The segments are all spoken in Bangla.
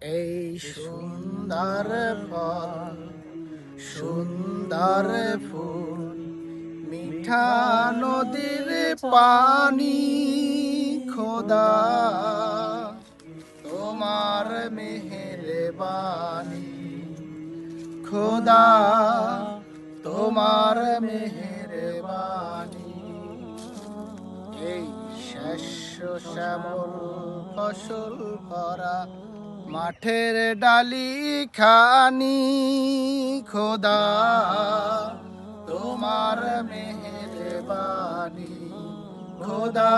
এই সুন্দর ফল সুন্দর ফুল মিঠা নদীর পানি খোদা তোমার মেহেরবানি খোদা তোমার মেহেরবানি এই শস্য শ্যামল ফসল ভরা মাঠের ডালি খানি খোদা তোমার মেহেরবানি খোদা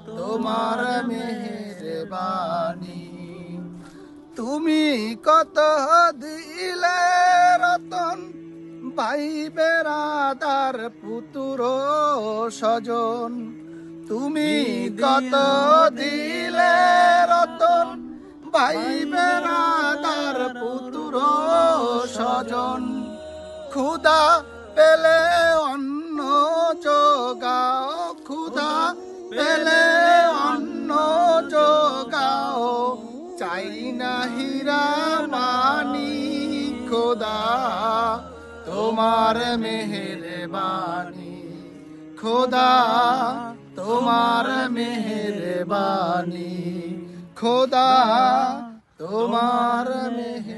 তোমার মেহেরবানি তুমি কত দিলে রতন ভাই বেরাদার পুত্র স্বজন তুমি কত দিলে রতন ভাই বেরাদার পুত্র স্বজন ক্ষুধা পেলে অন্ন যোগাও ক্ষুধা পেলে অন্ন যোগাও চাই না হীরা মানি খোদা তোমার মেহেরবানি খোদা তোমার মেহেরবানি খোদা তোমার মেহেরবানি।